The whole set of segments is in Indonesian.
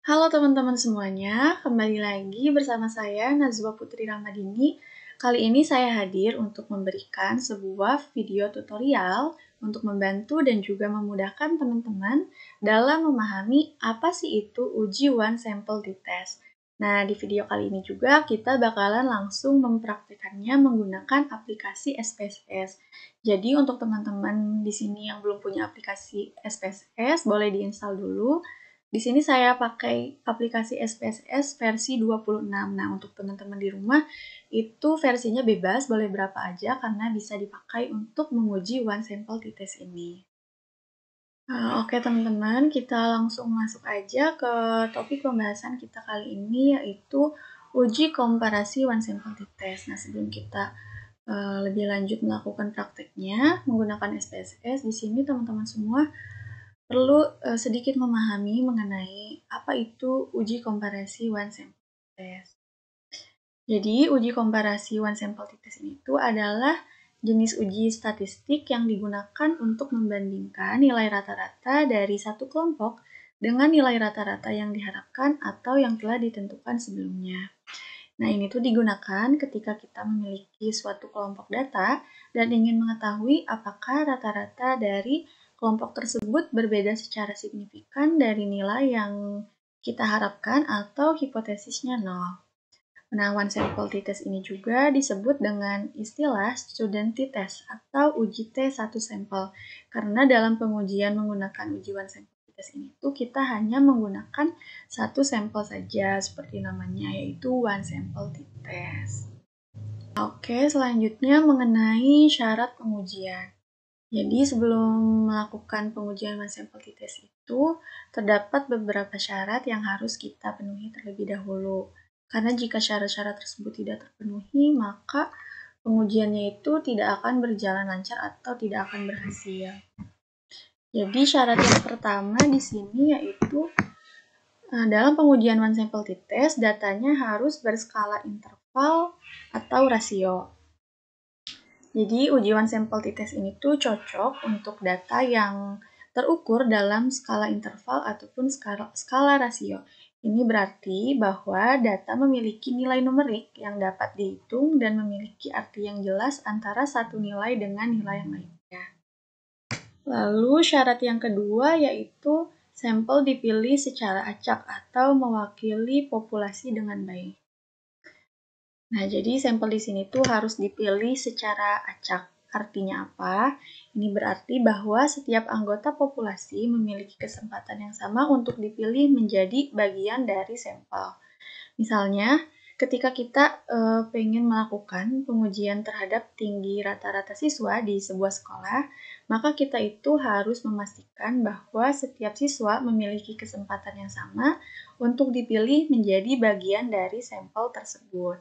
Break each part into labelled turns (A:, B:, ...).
A: Halo teman-teman semuanya, kembali lagi bersama saya Nazwa Putri Ramadini. Kali ini saya hadir untuk memberikan sebuah video tutorial untuk membantu dan juga memudahkan teman-teman dalam memahami apa sih itu uji one sample t-test. Nah, di video kali ini juga kita bakalan langsung mempraktikannya menggunakan aplikasi SPSS. Jadi untuk teman-teman di sini yang belum punya aplikasi SPSS, boleh diinstal dulu. Di sini saya pakai aplikasi SPSS versi 26. Nah, untuk teman-teman di rumah, itu versinya bebas, boleh berapa aja, karena bisa dipakai untuk menguji one sample t-test ini. Oke teman-teman, kita langsung masuk aja ke topik pembahasan kita kali ini, yaitu uji komparasi one sample t-test. Nah, sebelum kita lebih lanjut melakukan prakteknya menggunakan SPSS, di sini teman-teman semua perlu sedikit memahami mengenai apa itu uji komparasi one sample t-test. Jadi, uji komparasi one sample t-test itu adalah jenis uji statistik yang digunakan untuk membandingkan nilai rata-rata dari satu kelompok dengan nilai rata-rata yang diharapkan atau yang telah ditentukan sebelumnya. Nah, ini tuh digunakan ketika kita memiliki suatu kelompok data dan ingin mengetahui apakah rata-rata dari kelompok tersebut berbeda secara signifikan dari nilai yang kita harapkan atau hipotesisnya nol. Nah, one sample t-test ini juga disebut dengan istilah student t-test atau uji T1 sampel. Karena dalam pengujian menggunakan uji one sample t-test ini tuh kita hanya menggunakan satu sampel saja seperti namanya, yaitu one sample t-test. Oke, selanjutnya mengenai syarat pengujian. Jadi sebelum melakukan pengujian one sample t-test itu, terdapat beberapa syarat yang harus kita penuhi terlebih dahulu. Karena jika syarat-syarat tersebut tidak terpenuhi, maka pengujiannya itu tidak akan berjalan lancar atau tidak akan berhasil. Jadi syarat yang pertama di sini yaitu dalam pengujian one sample t-test, datanya harus berskala interval atau rasio. Jadi uji one sample t-test ini tuh cocok untuk data yang terukur dalam skala interval ataupun skala rasio. Ini berarti bahwa data memiliki nilai numerik yang dapat dihitung dan memiliki arti yang jelas antara satu nilai dengan nilai yang lainnya. Lalu syarat yang kedua yaitu sampel dipilih secara acak atau mewakili populasi dengan baik. Nah, jadi sampel di sini tuh harus dipilih secara acak. Artinya apa? Ini berarti bahwa setiap anggota populasi memiliki kesempatan yang sama untuk dipilih menjadi bagian dari sampel. Misalnya, ketika kita pengen melakukan pengujian terhadap tinggi rata-rata siswa di sebuah sekolah, maka kita itu harus memastikan bahwa setiap siswa memiliki kesempatan yang sama untuk dipilih menjadi bagian dari sampel tersebut.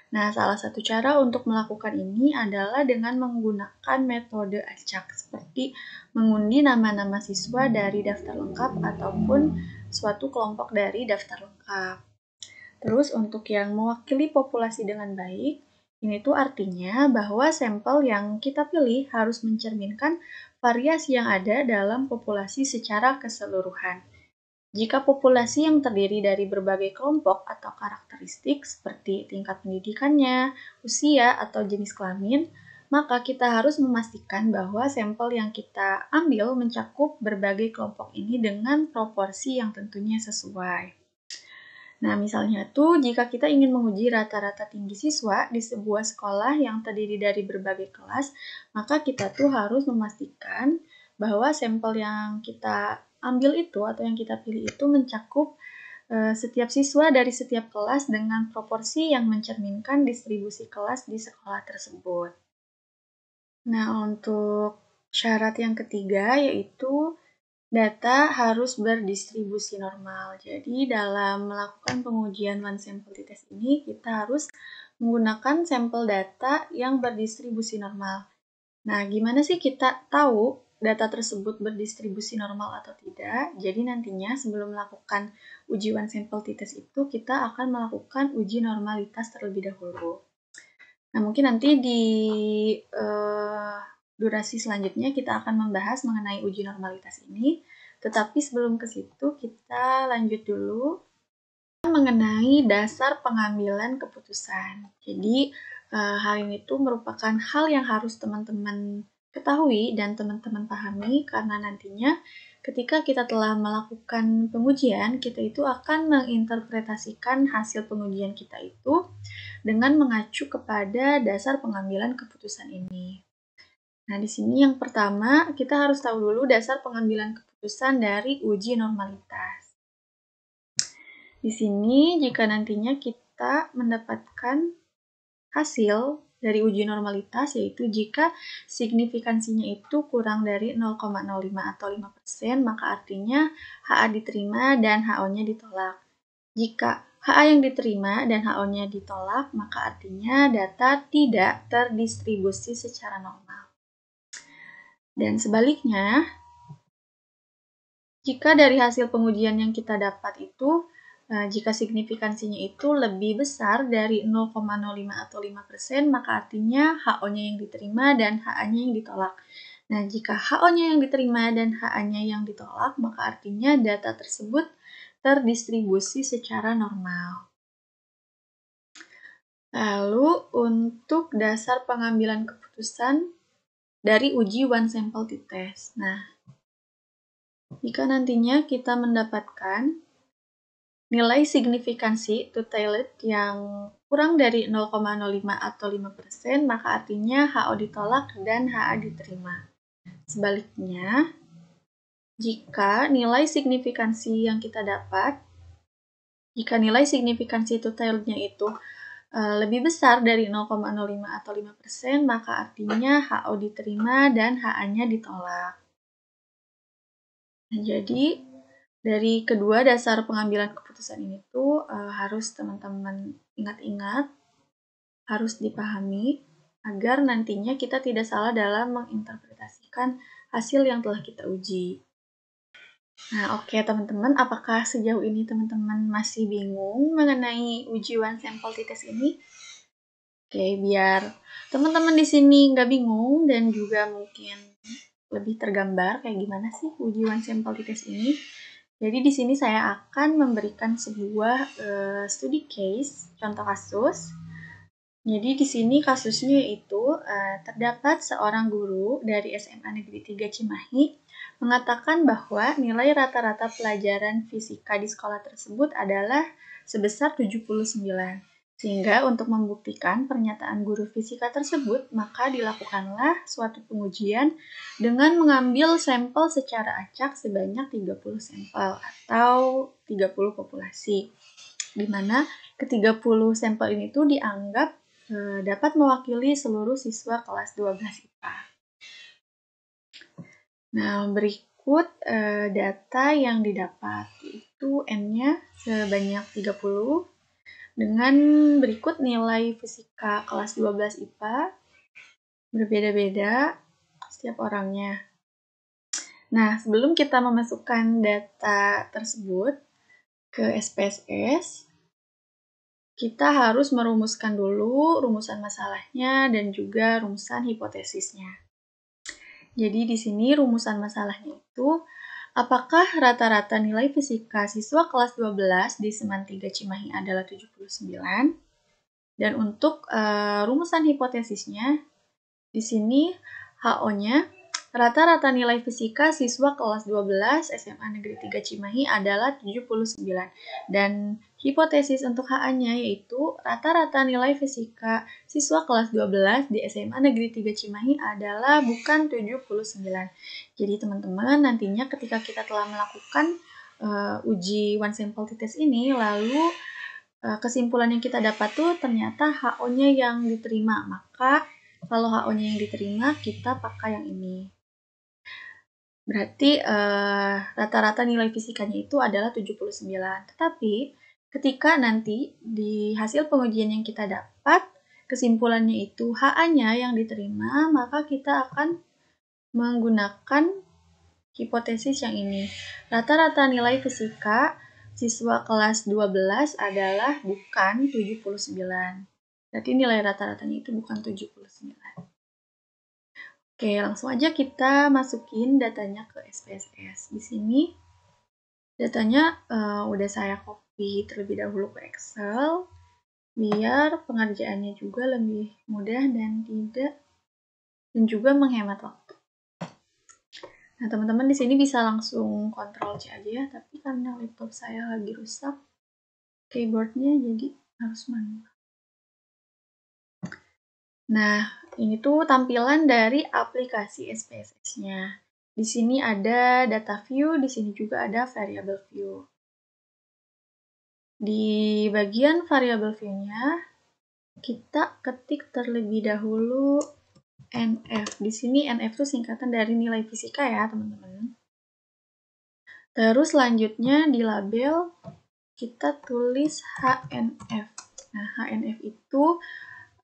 A: Nah, salah satu cara untuk melakukan ini adalah dengan menggunakan metode acak, seperti mengundi nama-nama siswa dari daftar lengkap ataupun suatu kelompok dari daftar lengkap. Terus untuk yang mewakili populasi dengan baik, ini tuh artinya bahwa sampel yang kita pilih harus mencerminkan variasi yang ada dalam populasi secara keseluruhan. Jika populasi yang terdiri dari berbagai kelompok atau karakteristik seperti tingkat pendidikannya, usia, atau jenis kelamin, maka kita harus memastikan bahwa sampel yang kita ambil mencakup berbagai kelompok ini dengan proporsi yang tentunya sesuai. Nah, misalnya tuh jika kita ingin menguji rata-rata tinggi siswa di sebuah sekolah yang terdiri dari berbagai kelas, maka kita tuh harus memastikan bahwa sampel yang kita ambil itu atau yang kita pilih itu mencakup setiap siswa dari setiap kelas dengan proporsi yang mencerminkan distribusi kelas di sekolah tersebut. Nah, untuk syarat yang ketiga yaitu data harus berdistribusi normal. Jadi dalam melakukan pengujian one sample t-test ini, kita harus menggunakan sampel data yang berdistribusi normal. Nah, gimana sih kita tahu data tersebut berdistribusi normal atau tidak? Jadi nantinya sebelum melakukan uji one sample t-test itu, kita akan melakukan uji normalitas terlebih dahulu. Nah, mungkin nanti di durasi selanjutnya kita akan membahas mengenai uji normalitas ini. Tetapi sebelum ke situ, kita lanjut dulu mengenai dasar pengambilan keputusan. Jadi, hal ini tuh merupakan hal yang harus teman-teman ketahui dan teman-teman pahami karena nantinya ketika kita telah melakukan pengujian, kita itu akan menginterpretasikan hasil pengujian kita itu dengan mengacu kepada dasar pengambilan keputusan ini. Nah, di sini yang pertama, kita harus tahu dulu dasar pengambilan keputusan dari uji normalitas. Di sini, jika nantinya kita mendapatkan hasil dari uji normalitas, yaitu jika signifikansinya itu kurang dari 0,05 atau 5%, maka artinya HA diterima dan HO-nya ditolak. Jika HA yang diterima dan HO-nya ditolak, maka artinya data tidak terdistribusi secara normal. Dan sebaliknya, jika dari hasil pengujian yang kita dapat itu, jika signifikansinya itu lebih besar dari 0,05 atau 5%, maka artinya HO-nya yang diterima dan HA-nya yang ditolak. Nah, jika HO-nya yang diterima dan HA-nya yang ditolak, maka artinya data tersebut terdistribusi secara normal. Lalu, untuk dasar pengambilan keputusan dari uji one sample t-test. Nah, jika nantinya kita mendapatkan nilai signifikansi two-tailed yang kurang dari 0,05 atau 5%, maka artinya HO ditolak dan HA diterima. Sebaliknya, jika nilai signifikansi yang kita dapat, jika nilai signifikansi two-tailednya itu lebih besar dari 0,05 atau 5%, maka artinya HO diterima dan HA-nya ditolak. Nah, jadi, dari kedua dasar pengambilan keputusan ini tuh harus teman-teman ingat-ingat, harus dipahami, agar nantinya kita tidak salah dalam menginterpretasikan hasil yang telah kita uji. Nah, oke teman-teman, apakah sejauh ini teman-teman masih bingung mengenai uji one sample t-test ini? Oke, biar teman-teman di sini nggak bingung dan juga mungkin lebih tergambar kayak gimana sih uji one sample t-test ini. Jadi di sini saya akan memberikan sebuah studi case, contoh kasus. Jadi di sini kasusnya yaitu terdapat seorang guru dari SMA Negeri 3 Cimahi mengatakan bahwa nilai rata-rata pelajaran fisika di sekolah tersebut adalah sebesar 79. Sehingga untuk membuktikan pernyataan guru fisika tersebut, maka dilakukanlah suatu pengujian dengan mengambil sampel secara acak sebanyak 30 sampel atau 30 populasi. Di mana ke-30 sampel ini tuh dianggap dapat mewakili seluruh siswa kelas 12 IPA. Nah, berikut data yang didapat, yaitu N-nya sebanyak 30, dengan berikut nilai fisika kelas 12 IPA berbeda-beda setiap orangnya. Nah, sebelum kita memasukkan data tersebut ke SPSS, kita harus merumuskan dulu rumusan masalahnya dan juga rumusan hipotesisnya. Jadi di sini rumusan masalahnya itu, apakah rata-rata nilai fisika siswa kelas 12 di Seman 3 Cimahi adalah 79? Dan untuk rumusan hipotesisnya, di sini HO-nya rata-rata nilai fisika siswa kelas 12 SMA Negeri 3 Cimahi adalah 79. Dan hipotesis untuk HA-nya yaitu rata-rata nilai fisika siswa kelas 12 di SMA Negeri 3 Cimahi adalah bukan 79. Jadi teman-teman nantinya ketika kita telah melakukan uji one sample t-test ini, lalu kesimpulan yang kita dapat tuh ternyata HO-nya yang diterima, maka kalau HO-nya yang diterima, kita pakai yang ini. Berarti rata-rata nilai fisikanya itu adalah 79. Tetapi ketika nanti di hasil pengujian yang kita dapat, kesimpulannya itu HA-nya yang diterima, maka kita akan menggunakan hipotesis yang ini. Rata-rata nilai fisika siswa kelas 12 adalah bukan 79. Berarti nilai rata-ratanya itu bukan 79. Oke, langsung aja kita masukin datanya ke SPSS. Di sini datanya udah saya copy terlebih dahulu ke Excel, biar pengerjaannya juga lebih mudah dan juga menghemat waktu. Nah, teman-teman di sini bisa langsung Ctrl C aja ya, tapi karena laptop saya lagi rusak keyboardnya, jadi harus manual. Nah, ini tuh tampilan dari aplikasi SPSS-nya. Di sini ada data view, di sini juga ada variable view. Di bagian variable view-nya, kita ketik terlebih dahulu NF. Di sini NF itu singkatan dari nilai fisika ya, teman-teman. Terus selanjutnya di label kita tulis HNF. Nah, HNF itu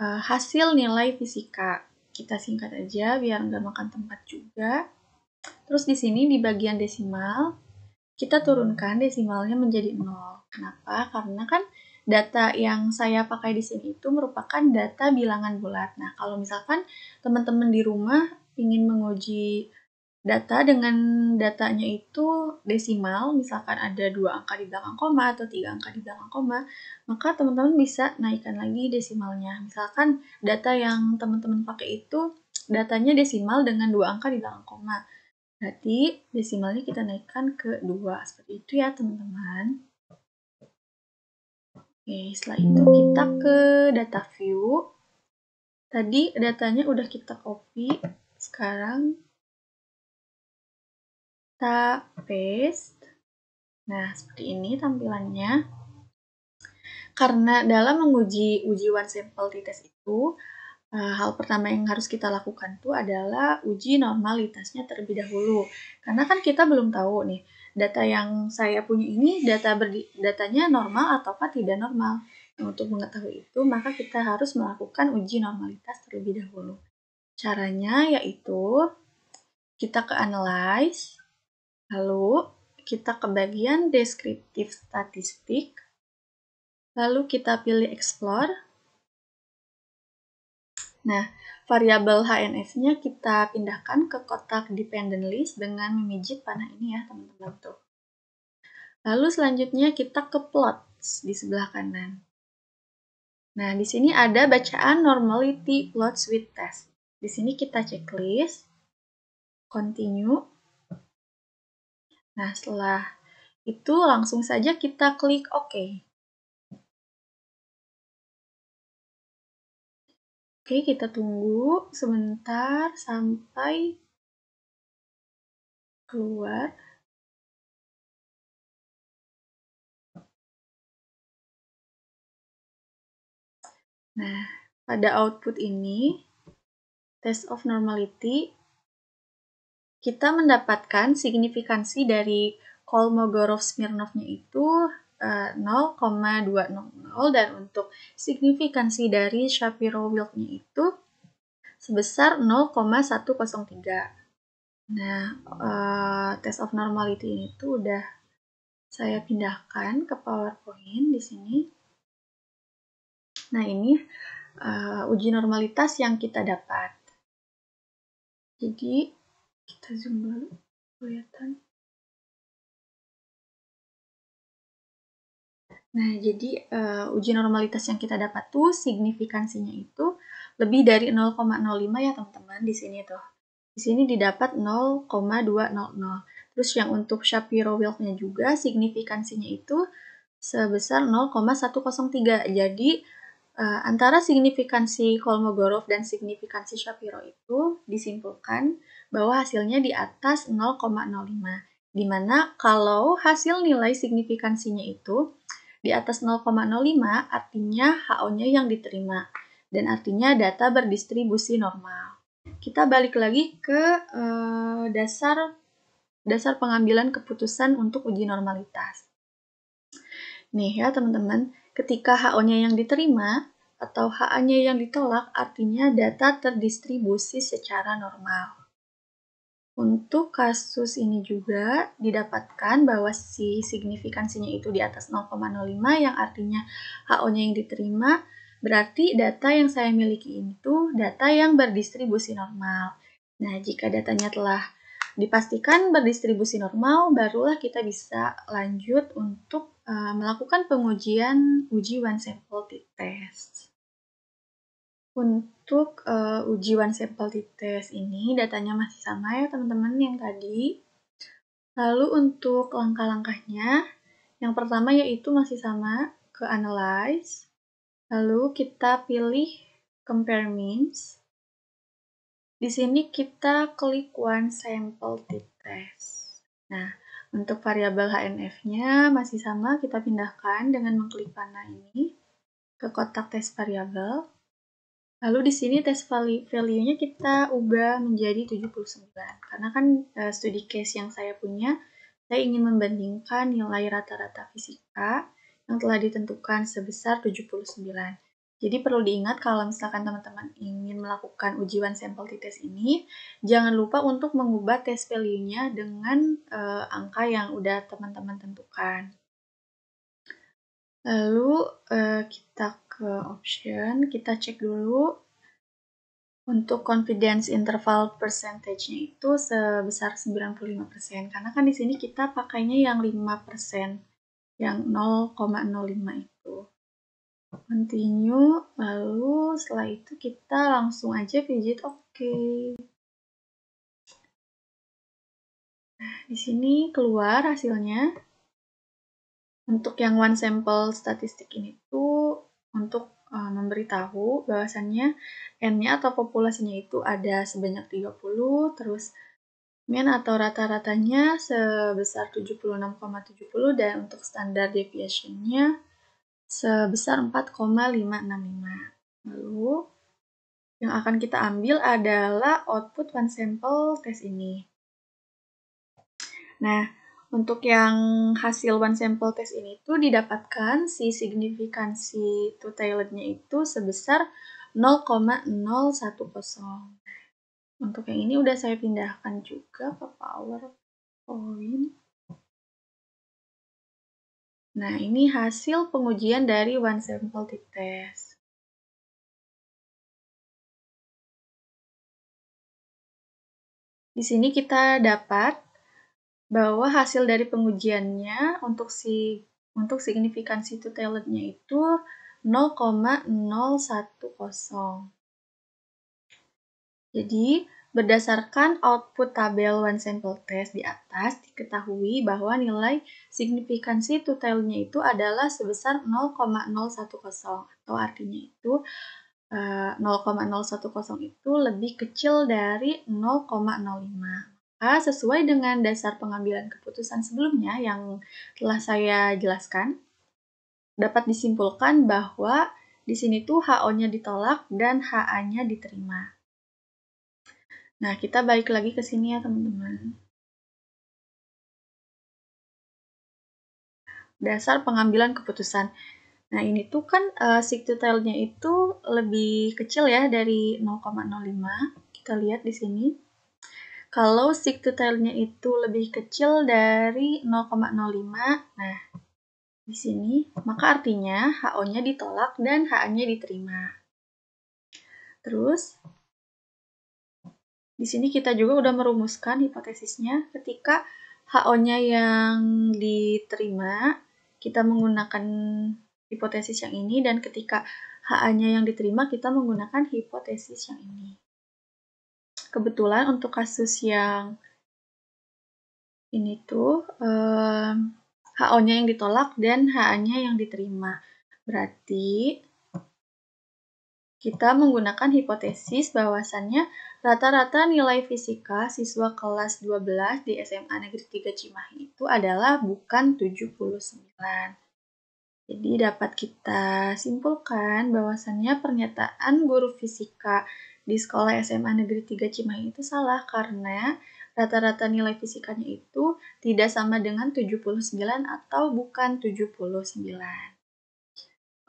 A: hasil nilai fisika. Kita singkat aja biar nggak makan tempat juga. Terus di sini di bagian desimal, kita turunkan desimalnya menjadi 0. Kenapa? Karena kan data yang saya pakai di sini itu merupakan data bilangan bulat. Nah, kalau misalkan teman-teman di rumah ingin menguji data dengan datanya itu desimal, misalkan ada 2 angka di belakang koma atau 3 angka di belakang koma, maka teman-teman bisa naikkan lagi desimalnya. Misalkan data yang teman-teman pakai itu datanya desimal dengan 2 angka di belakang koma. Berarti desimalnya kita naikkan ke 2. Seperti itu ya teman-teman. Oke, setelah itu kita ke data view. Tadi datanya udah kita copy, sekarang kita paste. Nah, seperti ini tampilannya. Karena dalam menguji ujian sampel t-test itu, hal pertama yang harus kita lakukan tuh adalah uji normalitasnya terlebih dahulu. Karena kan kita belum tahu nih, data yang saya punya ini datanya normal ataukah tidak normal. Nah, untuk mengetahui itu, maka kita harus melakukan uji normalitas terlebih dahulu. Caranya yaitu kita ke Analyze, lalu kita ke bagian Deskriptif Statistik, lalu kita pilih Explore. Nah, variabel HNF-nya kita pindahkan ke kotak Dependent List dengan memijit panah ini ya, teman-teman tuh. Lalu selanjutnya kita ke Plots di sebelah kanan. Nah, di sini ada bacaan Normality Plots with Test. Di sini kita checklist, Continue. Nah, setelah itu langsung saja kita klik OK. Oke, kita tunggu sebentar sampai keluar. Nah, pada output ini, test of normality, kita mendapatkan signifikansi dari Kolmogorov-Smirnov-nya itu 0,200 dan untuk signifikansi dari Shapiro-Wilk-nya itu sebesar 0,103. Nah, test of normality ini tuh udah saya pindahkan ke PowerPoint di sini. Nah, ini uji normalitas yang kita dapat. Jadi, kita zoom dulu, kelihatan. Nah, jadi uji normalitas yang kita dapat tuh signifikansinya itu lebih dari 0,05 ya teman-teman di sini tuh. Di sini didapat 0,200. Terus yang untuk Shapiro-Wilk-nya juga signifikansinya itu sebesar 0,103. Jadi antara signifikansi Kolmogorov dan signifikansi Shapiro itu disimpulkan bahwa hasilnya di atas 0,05. Dimana kalau hasil nilai signifikansinya itu di atas 0,05 artinya HO-nya yang diterima dan artinya data berdistribusi normal. Kita balik lagi ke dasar pengambilan keputusan untuk uji normalitas. Nih ya teman-teman, ketika HO-nya yang diterima atau HA-nya yang ditolak artinya data terdistribusi secara normal. Untuk kasus ini juga didapatkan bahwa si signifikansinya itu di atas 0,05 yang artinya HO-nya yang diterima, berarti data yang saya miliki ini tuh data yang berdistribusi normal. Nah, jika datanya telah dipastikan berdistribusi normal, barulah kita bisa lanjut untuk melakukan pengujian uji one sample t-test. Untuk uji one sample t-test ini datanya masih sama ya teman-teman yang tadi. Lalu untuk langkah-langkahnya, yang pertama yaitu masih sama, ke analyze. Lalu kita pilih compare means. Di sini kita klik one sample t-test. Nah, untuk variabel HNF-nya masih sama, kita pindahkan dengan mengklik panah ini ke kotak tes variabel. Lalu di sini tes value-nya kita ubah menjadi 79. Karena kan studi case yang saya punya, saya ingin membandingkan nilai rata-rata fisika yang telah ditentukan sebesar 79. Jadi perlu diingat kalau misalkan teman-teman ingin melakukan uji one sample t-test ini, jangan lupa untuk mengubah tes value-nya dengan angka yang udah teman-teman tentukan. Lalu kita ke option, kita cek dulu untuk confidence interval percentage-nya itu sebesar 95%. Karena kan di sini kita pakainya yang 5%, yang 0,05 itu. Continue, lalu setelah itu kita langsung aja pijit OK. Nah, di sini keluar hasilnya. Untuk yang one sample statistik ini tuh untuk memberitahu bahwasannya N-nya atau populasinya itu ada sebanyak 30, terus mean atau rata-ratanya sebesar 76,70 dan untuk standar deviation-nya sebesar 4,565. Lalu, yang akan kita ambil adalah output one sample test ini. Nah, untuk yang hasil one sample test ini tuh didapatkan si signifikansi two-tailednya itu sebesar 0,010. Untuk yang ini udah saya pindahkan juga ke PowerPoint. Nah, ini hasil pengujian dari one sample t-test. Di sini kita dapat bahwa hasil dari pengujiannya untuk signifikansi two-tailednya itu 0,010. Jadi, berdasarkan output tabel one sample test di atas, diketahui bahwa nilai signifikansi two-tailed-nya itu adalah sebesar 0,010, atau artinya itu 0,010 itu lebih kecil dari 0,05. Maka sesuai dengan dasar pengambilan keputusan sebelumnya yang telah saya jelaskan, dapat disimpulkan bahwa di sini tuh HO-nya ditolak dan HA-nya diterima. Nah, kita balik lagi ke sini ya, teman-teman. Dasar pengambilan keputusan. Nah, ini tuh kan sig two-tailed-nya itu lebih kecil ya dari 0,05. Kita lihat di sini. Kalau sig two-tailed-nya itu lebih kecil dari 0,05, nah, di sini, maka artinya HO-nya ditolak dan HA-nya diterima. Terus, di sini kita juga udah merumuskan hipotesisnya ketika HO-nya yang diterima, kita menggunakan hipotesis yang ini, dan ketika HA-nya yang diterima, kita menggunakan hipotesis yang ini. Kebetulan untuk kasus yang ini tuh, HO-nya yang ditolak dan HA-nya yang diterima. Berarti, kita menggunakan hipotesis bahwasannya rata-rata nilai fisika siswa kelas 12 di SMA Negeri 3 Cimahi itu adalah bukan 79. Jadi dapat kita simpulkan bahwasannya pernyataan guru fisika di sekolah SMA Negeri 3 Cimahi itu salah karena rata-rata nilai fisikanya itu tidak sama dengan 79 atau bukan 79.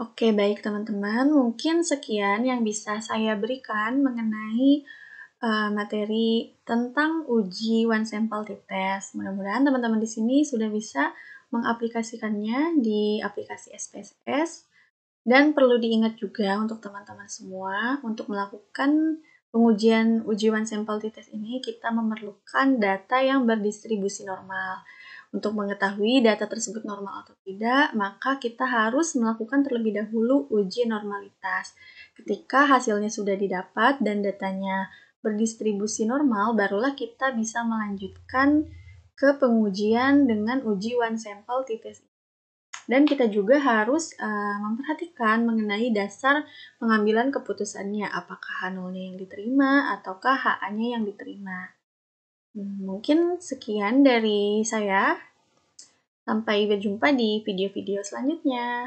A: Oke, baik teman-teman. Mungkin sekian yang bisa saya berikan mengenai materi tentang uji one sample t-test. Mudah-mudahan teman-teman di sini sudah bisa mengaplikasikannya di aplikasi SPSS. Dan perlu diingat juga untuk teman-teman semua untuk melakukan Pengujian uji one sample t-test ini kita memerlukan data yang berdistribusi normal. Untuk mengetahui data tersebut normal atau tidak, maka kita harus melakukan terlebih dahulu uji normalitas. Ketika hasilnya sudah didapat dan datanya berdistribusi normal, barulah kita bisa melanjutkan ke pengujian dengan uji one sample t-test. Dan kita juga harus memperhatikan mengenai dasar pengambilan keputusannya, apakah H0-nya yang diterima ataukah HA-nya yang diterima. Mungkin sekian dari saya. Sampai berjumpa di video-video selanjutnya.